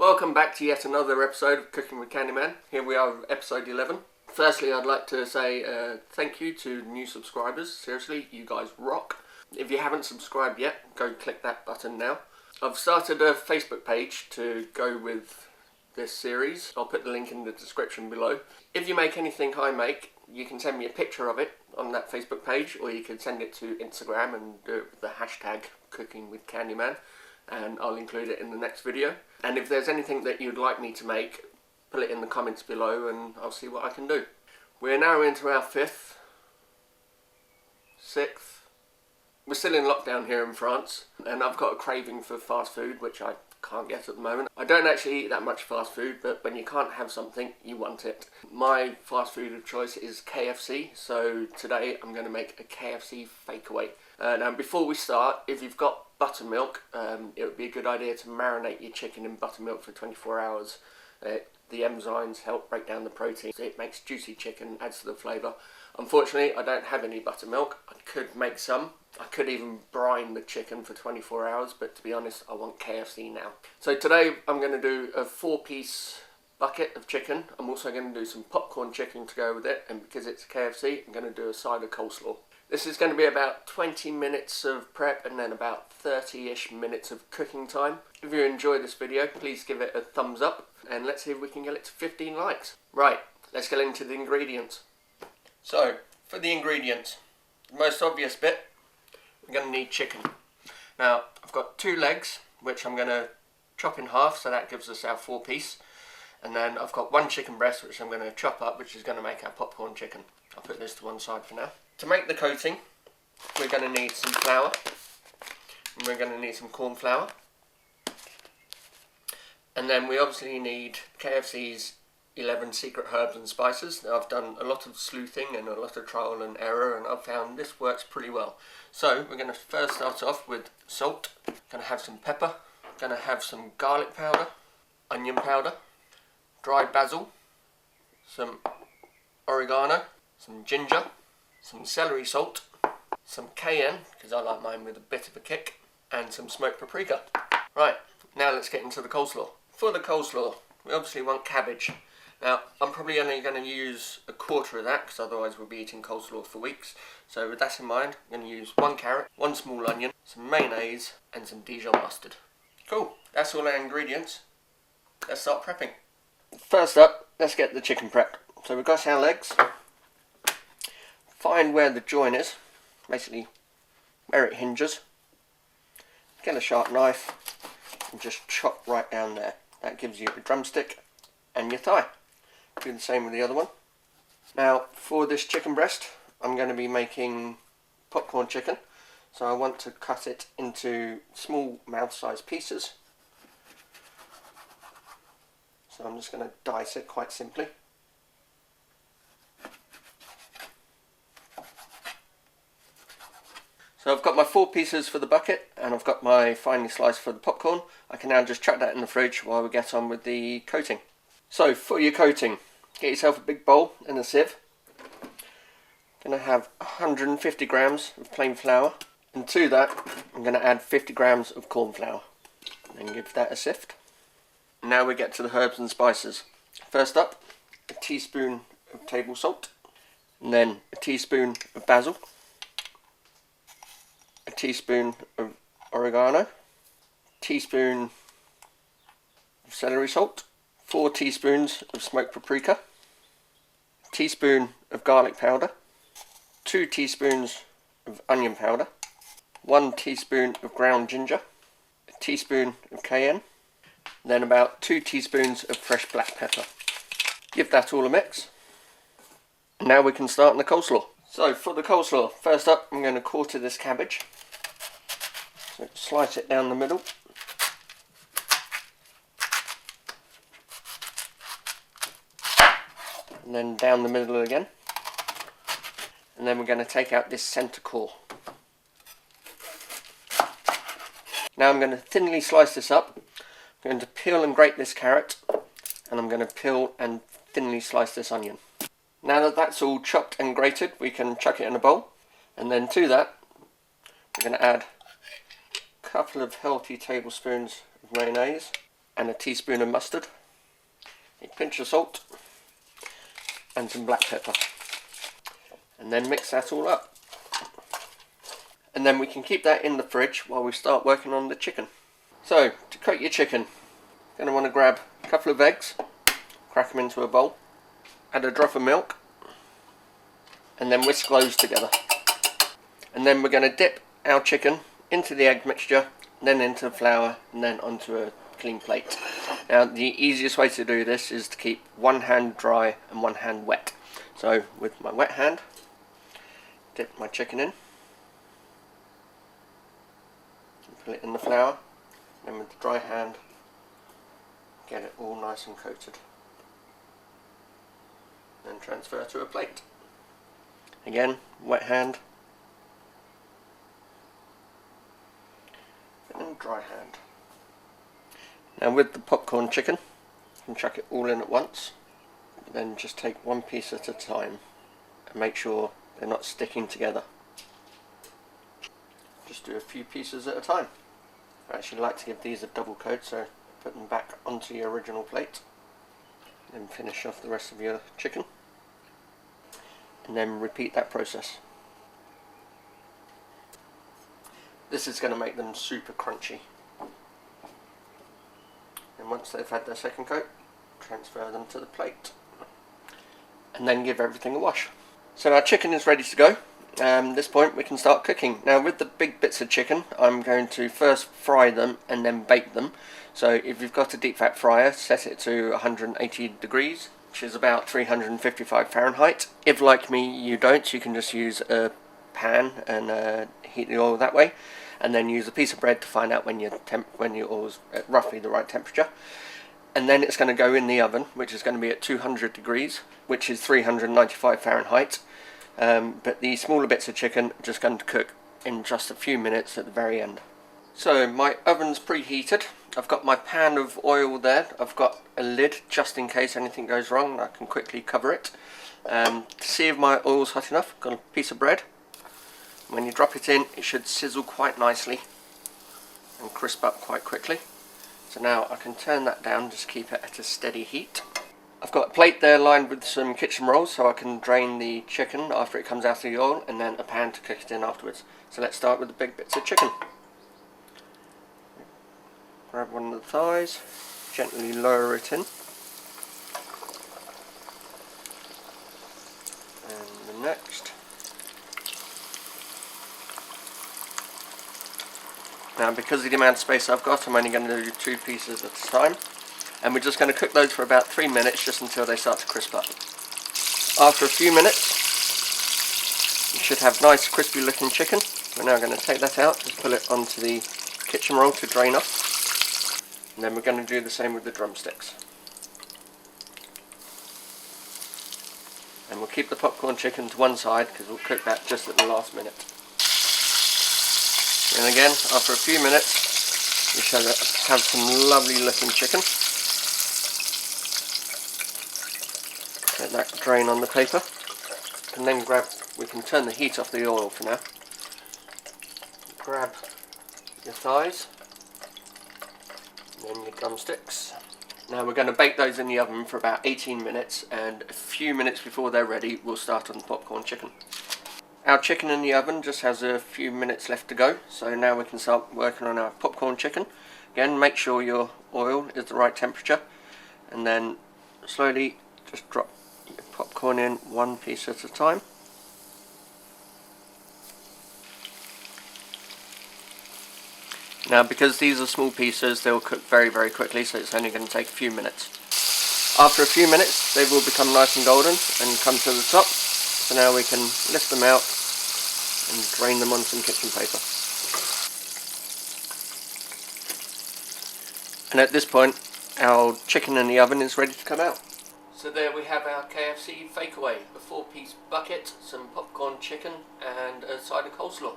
Welcome back to yet another episode of Cooking with Candyman. Here we are with episode 11. Firstly, I'd like to say thank you to new subscribers. Seriously, you guys rock. If you haven't subscribed yet, go click that button now. I've started a Facebook page to go with this series. I'll put the link in the description below. If you make anything I make, you can send me a picture of it on that Facebook page, or you can send it to Instagram and do it with the hashtag Cooking with Candyman, and I'll include it in the next video. And if there's anything that you'd like me to make, put it in the comments below and I'll see what I can do. We're now into our 5th, 6th. We're still in lockdown here in France, and I've got a craving for fast food, which I can't get at the moment. I don't actually eat that much fast food, but when you can't have something, you want it. My fast food of choice is KFC, so today I'm going to make a KFC FAKEAWAY. Now before we start, if you've got buttermilk, it would be a good idea to marinate your chicken in buttermilk for 24 hours. The enzymes help break down the protein. It makes juicy chicken, adds to the flavour. Unfortunately, I don't have any buttermilk. I could make some. I could even brine the chicken for 24 hours, but to be honest, I want KFC now. So today I'm going to do a 4-piece bucket of chicken. I'm also going to do some popcorn chicken to go with it, and because it's KFC, I'm going to do a side of coleslaw. This is going to be about 20 minutes of prep and then about 30-ish minutes of cooking time. If you enjoyed this video, please give it a thumbs up, and let's see if we can get it to 15 likes. Right, let's get into the ingredients. So, for the ingredients, the most obvious bit, we're going to need chicken. Now, I've got 2 legs, which I'm going to chop in half, so that gives us our 4-piece. And then I've got 1 chicken breast, which I'm going to chop up, which is going to make our popcorn chicken. I'll put this to one side for now. To make the coating, we're going to need some flour, and we're going to need some corn flour. And then we obviously need KFC's 11 secret herbs and spices. Now, I've done a lot of sleuthing and a lot of trial and error, and I've found this works pretty well. So we're going to first start off with salt. Going to have some pepper. Going to have some garlic powder, onion powder, dried basil, some oregano, some ginger, some celery salt, some cayenne, because I like mine with a bit of a kick, and some smoked paprika. Right, now let's get into the coleslaw. For the coleslaw, we obviously want cabbage. Now, I'm probably only going to use a quarter of that, because otherwise we'll be eating coleslaw for weeks. So with that in mind, I'm going to use 1 carrot, 1 small onion, some mayonnaise, and some Dijon mustard. Cool, that's all our ingredients. Let's start prepping. First up, let's get the chicken prepped. So we've got our legs. Find where the joint is, basically where it hinges. Get a sharp knife and just chop right down there. That gives you a drumstick and your thigh. Do the same with the other one. Now for this chicken breast, I'm going to be making popcorn chicken. So I want to cut it into small mouth-sized pieces. So I'm just going to dice it quite simply. So I've got my 4 pieces for the bucket, and I've got my finely sliced for the popcorn. I can now just chuck that in the fridge while we get on with the coating. So for your coating, get yourself a big bowl and a sieve. Going to have 150 grams of plain flour, and to that I'm going to add 50 grams of corn flour, and give that a sift. Now we get to the herbs and spices. First up, a teaspoon of table salt, and then a teaspoon of basil, a teaspoon of oregano, teaspoon of celery salt, 4 teaspoons of smoked paprika, a teaspoon of garlic powder, 2 teaspoons of onion powder, 1 teaspoon of ground ginger, a teaspoon of cayenne, then about 2 teaspoons of fresh black pepper. Give that all a mix. Now we can start on the coleslaw. So for the coleslaw, first up I'm going to quarter this cabbage. So slice it down the middle. And then down the middle again. And then we're going to take out this centre core. Now I'm going to thinly slice this up. I'm going to peel and grate this carrot, and I'm going to peel and thinly slice this onion. Now that that's all chopped and grated, we can chuck it in a bowl, and then to that we're going to add a couple of healthy tablespoons of mayonnaise and a teaspoon of mustard, a pinch of salt, and some black pepper. And then mix that all up. And then we can keep that in the fridge while we start working on the chicken. So, to cook your chicken, you're going to want to grab a couple of eggs, crack them into a bowl, add a drop of milk, and then whisk those together. And then we're going to dip our chicken into the egg mixture, then into the flour, and then onto a clean plate. Now, the easiest way to do this is to keep one hand dry and one hand wet. So, with my wet hand, dip my chicken in, put it in the flour, and with the dry hand, get it all nice and coated. Then transfer to a plate. Again, wet hand, and dry hand. Now with the popcorn chicken, you can chuck it all in at once, then just take one piece at a time and make sure they're not sticking together. Just do a few pieces at a time. I actually like to give these a double coat, so put them back onto your original plate. Then finish off the rest of your chicken. And then repeat that process. This is going to make them super crunchy. And once they've had their second coat, transfer them to the plate. And then give everything a wash. So our chicken is ready to go. At this point we can start cooking. Now with the big bits of chicken, I'm going to first fry them and then bake them. So if you've got a deep fat fryer, set it to 180 degrees, which is about 355 Fahrenheit. If like me you don't, you can just use a pan and heat the oil that way, and then use a piece of bread to find out when your oil's at roughly the right temperature. And then it's going to go in the oven, which is going to be at 200 degrees, which is 395 Fahrenheit. But the smaller bits of chicken are just going to cook in just a few minutes at the very end. So my oven's preheated. I've got my pan of oil there. I've got a lid just in case anything goes wrong, and I can quickly cover it. To see if my oil's hot enough, I've got a piece of bread. When you drop it in, it should sizzle quite nicely and crisp up quite quickly. So now I can turn that down, just keep it at a steady heat. I've got a plate there lined with some kitchen rolls so I can drain the chicken after it comes out of the oil, and then a pan to cook it in afterwards. So let's start with the big bits of chicken. Grab one of the thighs, gently lower it in. And the next. Now because of the amount of space I've got, I'm only going to do 2 pieces at a time. And we're just going to cook those for about 3 minutes, just until they start to crisp up. After a few minutes, you should have nice crispy looking chicken. We're now going to take that out, just pull it onto the kitchen roll to drain off. And then we're going to do the same with the drumsticks. And we'll keep the popcorn chicken to one side, because we'll cook that just at the last minute. And again, after a few minutes, you should have some lovely looking chicken. Let that drain on the paper, and then we can turn the heat off the oil for now. Grab your thighs, and then your drumsticks. Now we're going to bake those in the oven for about 18 minutes, and a few minutes before they're ready, we'll start on the popcorn chicken. Our chicken in the oven just has a few minutes left to go, so now we can start working on our popcorn chicken. Again, make sure your oil is the right temperature, and then slowly just drop your popcorn in 1 piece at a time. Now because these are small pieces, they'll cook very quickly, so it's only going to take a few minutes. After a few minutes they will become nice and golden and come to the top, so now we can lift them out and drain them on some kitchen paper. And at this point our chicken in the oven is ready to come out. So there we have our KFC FAKEAWAY, a 4-piece bucket, some popcorn chicken and a side of coleslaw.